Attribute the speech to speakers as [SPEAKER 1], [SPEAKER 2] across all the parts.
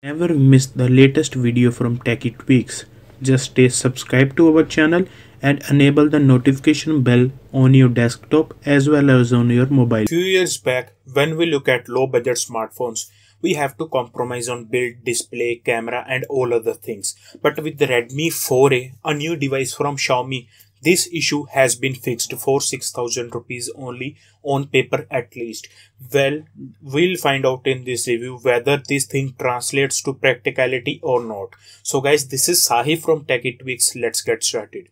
[SPEAKER 1] Never miss the latest video from Techie Tweaks. Just stay subscribed to our channel and enable the notification bell on your desktop as well as on your mobile.
[SPEAKER 2] Few years back, when we look at low budget smartphones, we have to compromise on build, display, camera and all other things. But with the Redmi 4A, a new device from Xiaomi, this issue has been fixed for 6,000 rupees only, on paper at least. Well, we'll find out in this review whether this thing translates to practicality or not. So guys, this is Sahih from Techie Tweaks. Let's get started.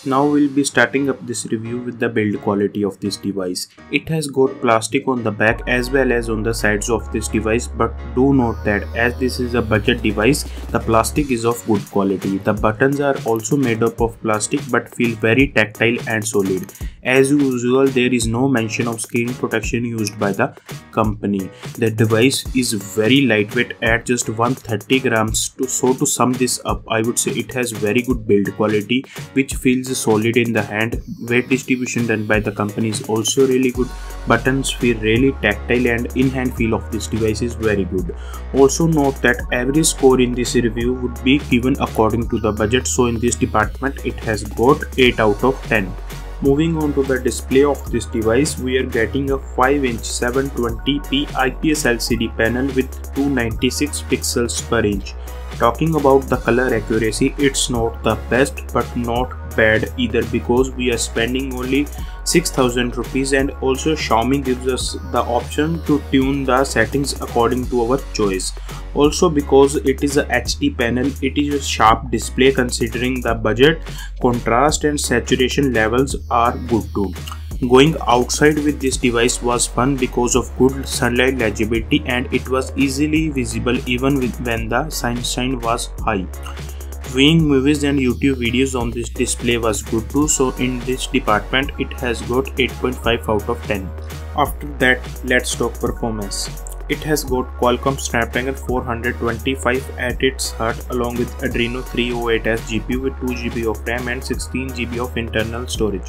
[SPEAKER 1] Now we'll be starting up this review with the build quality of this device. It has got plastic on the back as well as on the sides of this device, but do note that as this is a budget device, the plastic is of good quality. The buttons are also made up of plastic but feel very tactile and solid. As usual, there is no mention of screen protection used by the company. The device is very lightweight at just 130 grams. So to sum this up, I would say it has very good build quality which feels solid in the hand. Weight distribution done by the company is also really good. Buttons feel really tactile and in-hand feel of this device is very good. Also note that average score in this review would be given according to the budget, so in this department it has got 8 out of 10. Moving on to the display of this device, we are getting a 5-inch 720p IPS LCD panel with 296 pixels per inch. Talking about the color accuracy, it's not the best but not bad either, because we are spending only 6,000 rupees and also Xiaomi gives us the option to tune the settings according to our choice. Also, because it is a HD panel, it is a sharp display considering the budget. Contrast and saturation levels are good too. Going outside with this device was fun because of good sunlight legibility and it was easily visible even when the sunshine was high. Viewing movies and YouTube videos on this display was good too, so in this department it has got 8.5 out of 10. After that, let's talk performance. It has got Qualcomm Snapdragon 425 at its heart along with Adreno 308S GPU with 2GB of RAM and 16GB of internal storage.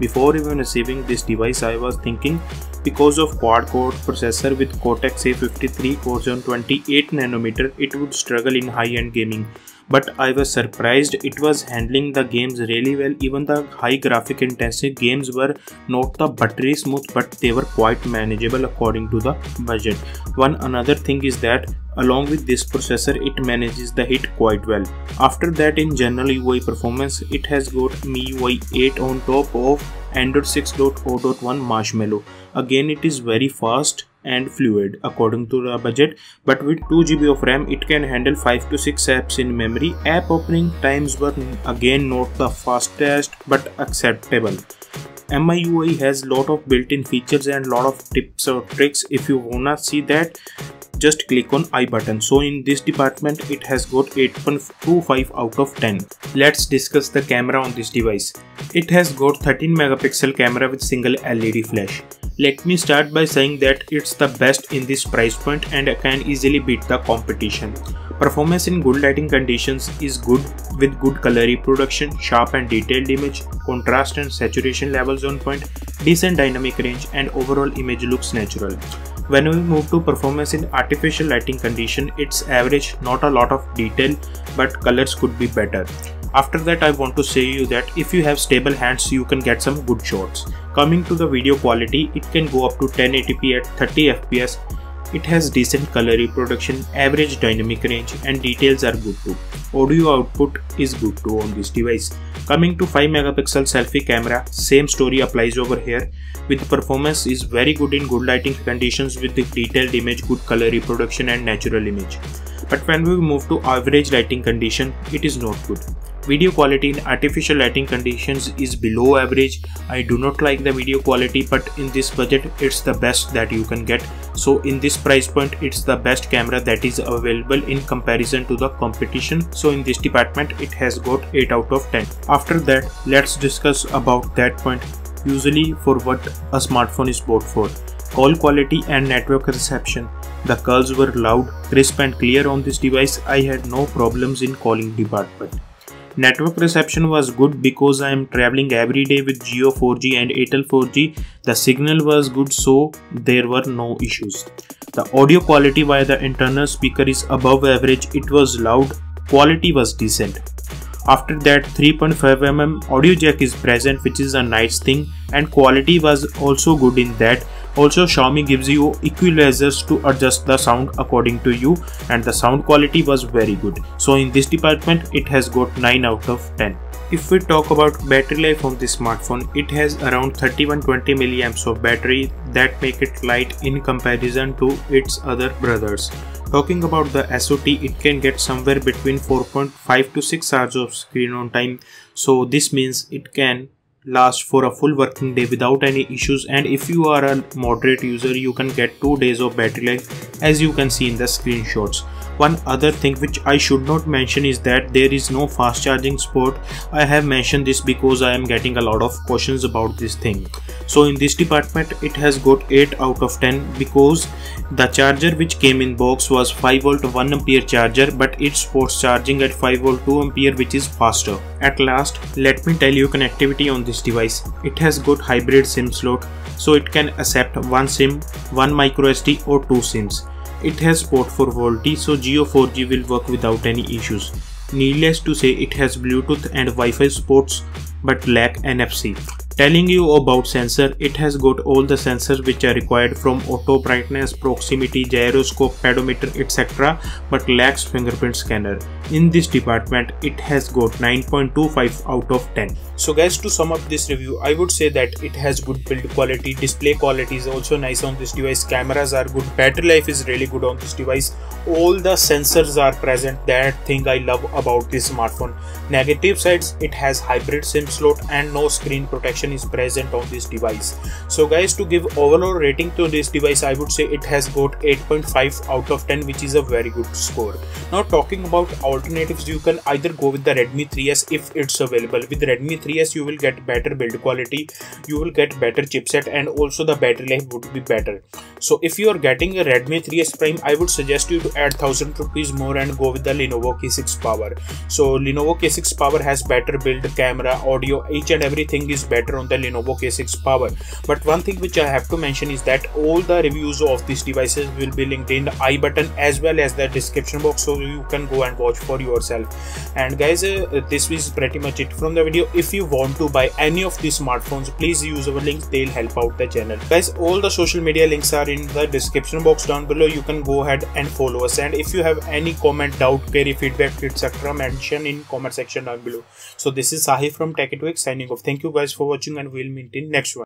[SPEAKER 1] Before even receiving this device, I was thinking because of quad-core processor with Cortex A53 cores on 28nm, it would struggle in high-end gaming. But I was surprised it was handling the games really well. Even the high graphic intensive games were not the buttery smooth, but they were quite manageable according to the budget. One another thing is that along with this processor, it manages the heat quite well. After that, in general UI performance, it has got MIUI 8 on top of Android 6.0.1 Marshmallow. Again, it is very fast and fluid according to the budget, but with 2GB of RAM it can handle 5 to 6 apps in memory. App opening times were again not the fastest but acceptable. MIUI has lot of built-in features and lot of tips or tricks. If you wanna see that, just click on I button. So in this department it has got 8.25 out of 10. Let's discuss the camera on this device. It has got 13 megapixel camera with single LED flash. Let me start by saying that it's the best in this price point and can easily beat the competition. Performance in good lighting conditions is good with good color reproduction, sharp and detailed image, contrast and saturation levels on point, decent dynamic range and overall image looks natural. When we move to performance in artificial lighting condition, it's average, not a lot of detail, but colors could be better. After that, I want to say you that if you have stable hands, you can get some good shots. Coming to the video quality, it can go up to 1080p at 30 fps. It has decent color reproduction, average dynamic range and details are good too. Audio output is good too on this device. Coming to 5 megapixel selfie camera, same story applies over here. With performance is very good in good lighting conditions with the detailed image, good color reproduction and natural image. But when we move to average lighting condition, it is not good. Video quality in artificial lighting conditions is below average. I do not like the video quality, but in this budget it's the best that you can get. So in this price point, it's the best camera that is available in comparison to the competition. So in this department it has got 8 out of 10. After that, let's discuss about that point. Usually for what a smartphone is bought for. Call quality and network reception. The calls were loud, crisp and clear on this device. I had no problems in calling department. Network reception was good because I am traveling every day with Jio 4G and Airtel 4G. The signal was good, so there were no issues. The audio quality via the internal speaker is above average. It was loud, quality was decent. After that, 3.5mm audio jack is present, which is a nice thing, and quality was also good in that. Also, Xiaomi gives you equalizers to adjust the sound according to you, and the sound quality was very good. So in this department, it has got 9 out of 10. If we talk about battery life on this smartphone, it has around 3120 milliamps of battery that make it light in comparison to its other brothers. Talking about the SOT, it can get somewhere between 4.5 to 6 hours of screen on time. So this means it can last for a full working day without any issues, and if you are a moderate user, you can get 2 days of battery life, as you can see in the screenshots. One other thing which I should not mention is that there is no fast charging support. I have mentioned this because I am getting a lot of questions about this thing. So in this department, it has got 8 out of 10 because the charger which came in box was 5V 1A charger, but it supports charging at 5V 2A, which is faster. At last, let me tell you connectivity on this device. It has got hybrid SIM slot, so it can accept 1 SIM, 1 microSD or 2 SIMs. It has support for VoLTE, so Jio 4G will work without any issues. Needless to say, it has Bluetooth and Wi-Fi supports but lack NFC. Telling you about sensor, it has got all the sensors which are required, from auto brightness, proximity, gyroscope, pedometer, etc., but lacks fingerprint scanner. In this department, it has got 9.25 out of 10.
[SPEAKER 2] So guys, to sum up this review, I would say that it has good build quality, display quality is also nice on this device, cameras are good, battery life is really good on this device, all the sensors are present. That thing I love about this smartphone. Negative sides, it has hybrid SIM slot and no screen protection is present on this device. So guys, to give overall rating to this device, I would say it has got 8.5 out of 10, which is a very good score. Now talking about alternatives, you can either go with the Redmi 3S if it's available. With Redmi 3S you will get better build quality, you will get better chipset, and also the battery life would be better. So if you are getting a Redmi 3S Prime, I would suggest you to add 1000 rupees more and go with the Lenovo K6 Power. So Lenovo K6 Power has better build, camera, audio, each and everything is better on the Lenovo K6 Power. But one thing which I have to mention is that all the reviews of these devices will be linked in the I button as well as the description box, so you can go and watch for yourself. And guys, this is pretty much it from the video. If you want to buy any of these smartphones, please use our links, they'll help out the channel. Guys, all the social media links are in the description box down below. You can go ahead and follow us, and if you have any comment, doubt, query, feedback, etc., mention in comment section down below. So this is Sahih from TECHIE TWEAKS signing off. Thank you guys for watching, and we'll meet in next one.